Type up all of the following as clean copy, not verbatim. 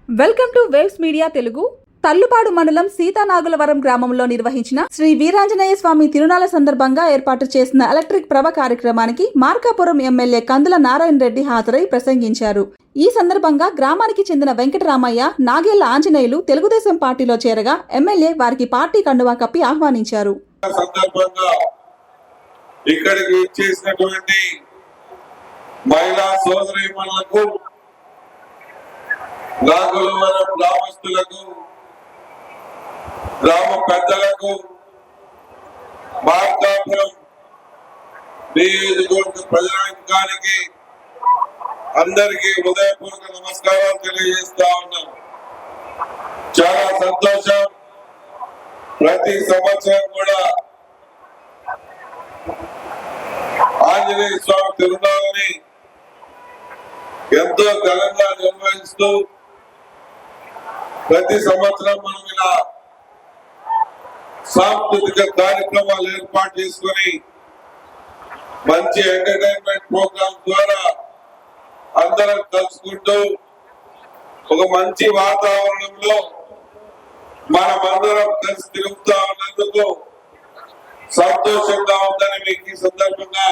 Welcome to waves media Telugu. Tallupadu మండలం సీతానాగులవరం గ్రామంలో నిర్వహించిన శ్రీ వీరాంజనేయ స్వామి తిరునాళ్ల సందర్భంగా ఏర్పాటు చేసిన ఎలక్ట్రిక్ ప్రభ కార్యక్రమానికి మార్కాపురం ఎమ్మెల్యే కందుల నారాయణ రెడ్డి హాజరై ప్రసంగించారు. ఈ సందర్భంగా గ్రామానికి చెందిన వెంకటరామయ్య, నాగేళ్ల ఆంజనేయులు తెలుగుదేశం పార్టీలో చేరగా ఎమ్మెల్యే వారికి పార్టీ కండువా కప్పి ఆహ్వానించారు. నాగులవరం గ్రామస్తులకు, గ్రామ పెద్దలకు, మార్కాపురం నియోజకవర్గ ప్రజానికానికి అందరికీ హృదయపూర్వక నమస్కారాలు తెలియజేస్తా ఉన్నాం. చాలా సంతోషం. ప్రతి సంవత్సరం కూడా ఆంజనేయ స్వామి తిరునాళ్ళని ఎంతో ఘనంగా నిర్వహిస్తూ ప్రతి సంవత్సరం మనం ఇలా సాంస్కృతిక కార్యక్రమాలు ఏర్పాటు చేసుకుని మంచి ఎంటర్టైన్మెంట్ ప్రోగ్రామ్ ద్వారా అందరం కలుసుకుంటూ ఒక మంచి వాతావరణంలో మనమందరం కలిసి తిరుగుతా ఉన్నందుకు సంతోషంగా ఉందని మీకు ఈ సందర్భంగా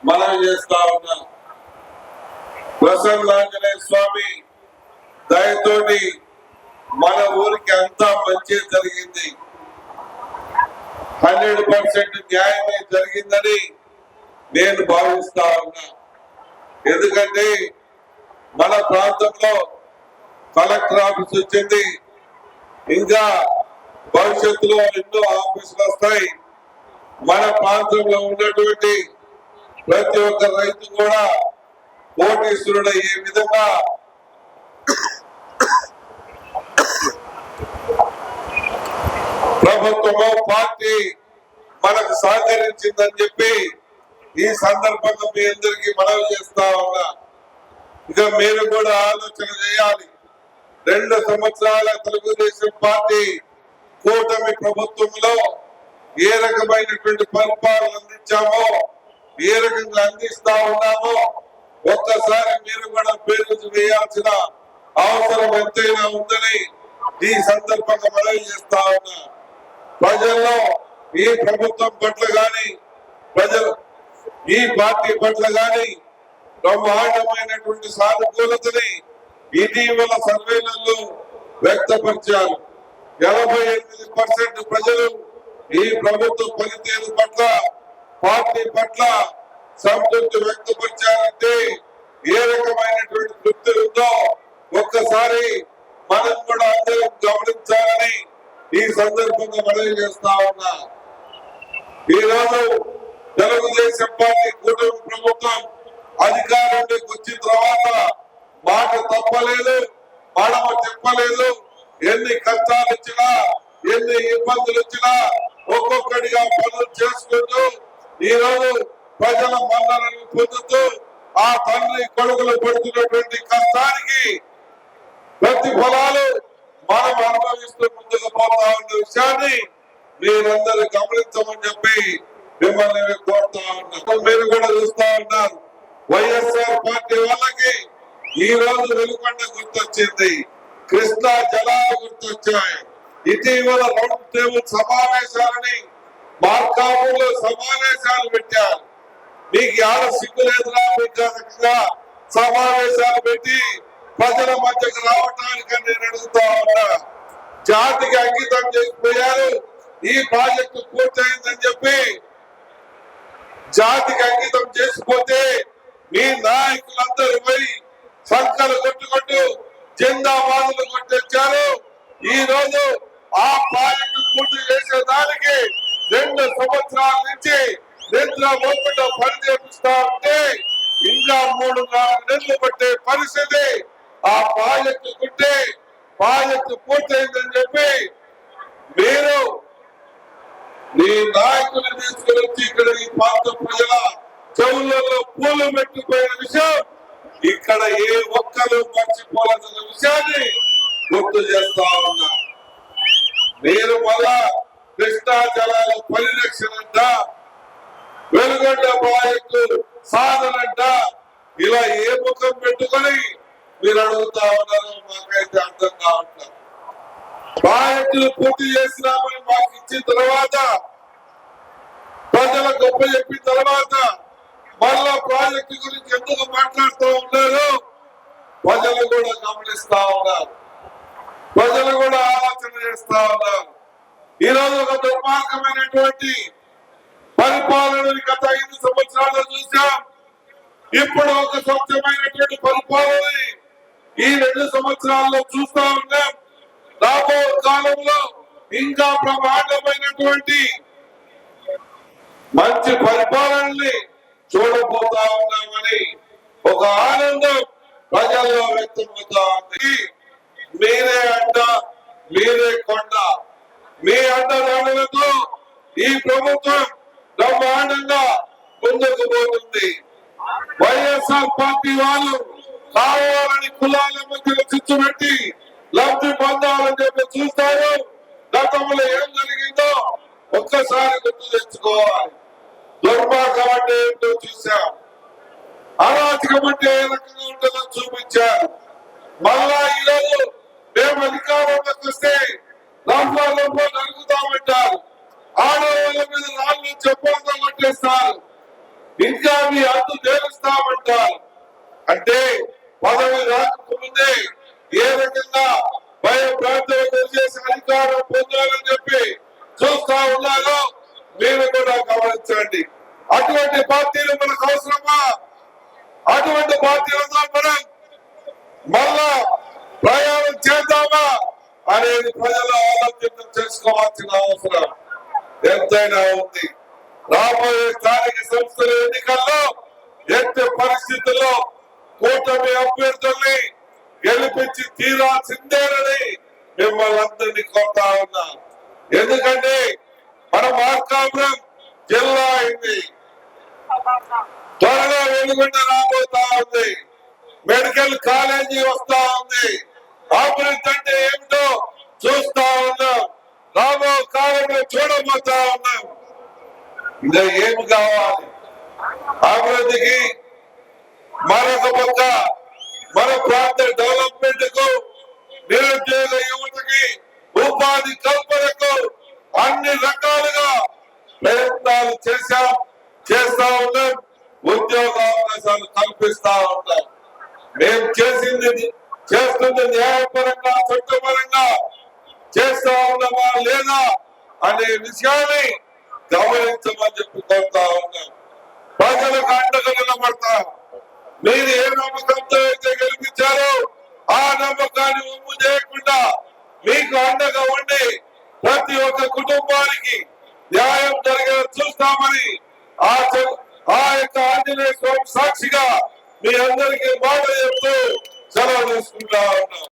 మనవి చేస్తా ఉన్నా. ప్రసన్నాంజనేయ స్వామి దయతోటి మన ఊరికి అంతా మంచి జరిగింది. 100% న్యాయమే జరిగిందని నేను భావిస్తా ఉన్నా. ఎందుకంటే మన ప్రాంతంలో కలెక్టర్ ఆఫీస్ వచ్చింది, ఇంకా భవిష్యత్తులో ఎన్నో ఆఫీసులు వస్తాయి. మన ప్రాంతంలో ఉన్నటువంటి ప్రతి ఒక్క రైతు కూడా కోటీశ్వరుడయ్యే విధంగా ప్రభుత్వము, పార్టీ మనకు సహకరించిందని చెప్పి ఈ సందర్భంగా మీ అందరికీ మనవి చేస్తా ఉన్నా. ఇక మీరు కూడా ఆలోచన చేయాలి. 2 సంవత్సరాల తెలుగుదేశం పార్టీ కూటమి ప్రభుత్వంలో ఏ రకమైనటువంటి పరిపాలన అందించామో, ఏ రకంగా అందిస్తా ఉన్నామో ఒక్కసారి మీరు కూడా పేరు వేయాల్సిన అవసరం ఎంతైనా ఉందని ఈ సందర్భంగా మనవి చేస్తా ఉన్నా. ప్రజల్లో ఈ ప్రభుత్వం పట్ల గాని, ప్రజలు ఈ పార్టీ పట్ల గాని బ్రహ్మాండమైనటువంటి సానుకూలతని ఇటీవల సర్వేలలో వ్యక్తపరిచారు. 88% ప్రజలు ఈ ప్రభుత్వ పనితీరు పట్ల, పార్టీ పట్ల సంతృప్తి వ్యక్తపరిచారంటే ఏ రకమైనటువంటి తృప్తి ఉందో ఒక్కసారి మనం కూడా అందరం గమనించాలని ఈ సందర్భంగా మనవి చేస్తా ఉన్నా. ఈరోజు తెలుగుదేశం పార్టీ కూటమి ప్రభుత్వం అధికారంలోకి వచ్చిన తర్వాత మాట తప్పలేదు, మడమ చెప్పలేదు. ఎన్ని కష్టాలు వచ్చినా, ఎన్ని ఇబ్బందులు వచ్చినా ఒక్కొక్కటిగా పనులు చేసుకుంటూ ఈరోజు ప్రజల మన్ననలు పొందుతూ ఆ తండ్రి కొడుకులు పడుతున్నటువంటి కష్టానికి ప్రతిఫలాలు మనం అనుభవిస్తూ ముందుకు పోతా ఉన్న విషయాన్ని మీరందరూ గమనించమని చెప్పి మిమ్మల్ని కోరుతా ఉన్నారు. మీరు కూడా చూస్తా ఉన్నారు, వైఎస్ఆర్ పార్టీ వాళ్ళకి ఈ రోజు వెలుగొండ గుర్తొచ్చింది, కృష్ణా జలాలు గుర్తొచ్చాయి. ఇటీవల రౌండ్ టేబుల్ సమావేశాలని మార్కాపురంలో సమావేశాలు పెట్టారు. మీకు ఆడ సిగ్గు లేదురా? మీకు సమావేశాలు పెట్టి ప్రజల మధ్యకు రావటానికి నేను అడుగుతా ఉన్నా. జాతికి అంకితం చేసిపోయారు. ఈ ప్రాజెక్టు పూర్తయిందని చెప్పి జాతికి అంకితం చేసిపోతే మీ నాయకులందరూ పోయి సంకలు కొట్టుకుంటూ జిందాబాదులు కొట్టొచ్చారు. ఈ రోజు ఆ ప్రాజెక్టు పూర్తి చేసేదానికి 2 సంవత్సరాల నుంచి నిద్ర పోకుండా పని చేపిస్తా ఉంటే ఇంకా 3-4 నెలలు పట్టే పరిస్థితి. ఆ ప్రాజెక్టు కుంటే ప్రాజెక్టు పూర్తయిందని చెప్పి మీరు మీ నాయకులు తీసుకుని వచ్చి ఇక్కడ ఈ ప్రాంత ప్రజల చెవులలో పూలు పెట్టిపోయిన విషయం ఇక్కడ ఏ ఒక్కరు మర్చిపోవాలన్న విషయాన్ని గుర్తు చేస్తా ఉన్నా. మీరు మళ్ళా కృష్ణా జలాల పరిరక్షణ అంట, వెలుగొండ ప్రాజెక్టు సాధనంట, ఇలా ఏ ముఖం పెట్టుకొని మీరు అడుగుతా ఉన్నారు మాకైతే అర్థం కావట్లేదు. ప్రాజెక్టులు పూర్తి చేసినామని మాకు ఇచ్చిన తర్వాత, ప్రజల గొప్ప చెప్పిన తర్వాత మళ్ళా ప్రాజెక్టు గురించి ఎందుకు మాట్లాడుతూ ఉన్నారు? ప్రజలు కూడా గమనిస్తా ఉన్నారు, ప్రజలు కూడా ఆలోచన చేస్తా ఉన్నారు. ఈ రోజు ఒక దుర్మార్గమైనటువంటి పరిపాలనని గత 5 సంవత్సరాలు చూసాం. ఇప్పుడు ఒక స్వచ్ఛమైనటువంటి పరిపాలనని ఈ 2 సంవత్సరాల్లో చూస్తా ఉన్నాం. రాబో కాలంలో ఇంకా బ్రహ్మాండమైనటువంటి మంచి పరిపాలనని చూడబోతా ఉన్నామని ఒక ఆనందం ప్రజల్లో వ్యక్తమవుతా ఉంది. మీరే అంట, మీరే కొండ, మీ అండదండలతో ఈ ప్రభుత్వం బ్రహ్మాండంగా ముందుకు పోతుంది. వైఎస్ఆర్ పార్టీ వాళ్ళు కావాలని కులాల మధ్యలో చిచ్చు పెట్టి లబ్ధి పొందాలని చెప్పి చూస్తారు. గతంలో ఏం జరిగిందో ఒక్కసారి గుర్తు తెచ్చుకోవాలి. దుర్మార్గం అంటే ఏంటో చూసాం, అరాచకం అంటే ఏ రకంగా ఉంటుందో చూపించారు. మళ్ళా ఈరోజు మేము అధికారంలోకి వస్తే లంపో నరుగుతామంటారు, ఆడవాళ్ళ మీద రాళ్ళు చెప్పలతో కొట్టేస్తారు, ఇంకా మీ అంతు తేలుస్తామంటారు. అంటే పదవి రాకముందే ఏ రకంగా భయభ్రాంతులకు చేసి అధికారం పొందాలని చెప్పి చూస్తా ఉన్నారో మీరు కూడా గమనించండి. అటువంటి పార్టీలు మనకు అవసరమా? అటువంటి పార్టీలతో మనం మళ్ళా ప్రయాణం చేద్దామా అనేది ప్రజలు ఆలోచన చేసుకోవాల్సిన అవసరం ఎంతైనా ఉంది. రాబోయే స్థానిక సంస్థల ఎన్నికల్లో ఎట్టి పరిస్థితుల్లో కూటమి అభ్యర్థుల్ని గెలిపించి తీరాల్సిందేనని మిమ్మల్ని అందరినీ కోరుతా ఉన్నా. ఎందుకంటే మన మార్కాపురం జిల్లా అయింది, త్వరగా వెలుగొండ రాబోతా ఉంది, మెడికల్ కాలేజీ వస్తా ఉంది. అభివృద్ధి అంటే ఏమిటో చూస్తా ఉన్నాం, రాబో కాలంలో చూడబోతా ఉన్నాం. ఇంకా ఏమి కావాలి అభివృద్ధికి? మరొక పక్క మన ప్రాంత డెవలప్మెంట్ కు, నిరుద్యోగ యువతకి ఉపాధి కల్పనకు అన్ని రకాలుగా ప్రయత్నాలు చేస్తా ఉన్నాం. ఉద్యోగ అవకాశాలు కల్పిస్తా ఉన్నాం. మేము చేస్తుంది న్యాయపరంగా, చట్టపరంగా చేస్తా ఉన్నామా లేదా అనే విషయాన్ని గమనించమని చెప్పి కోరుతా ఉన్నాం. ప్రజలకు అండగా నిలబడతాం. మీరు ఏ నమ్మకంతో అయితే గెలిపించారో ఆ నమ్మకాన్ని ఒమ్ము చేయకుండా మీకు అండగా ఉండి ప్రతి ఒక్క కుటుంబానికి న్యాయం జరిగేలా చూస్తామని ఆ యొక్క ఆంజనేయ స్వామి సాక్షిగా మీ అందరికీ మాట చెప్తూ సెలవు తీసుకుంటా ఉన్నాం.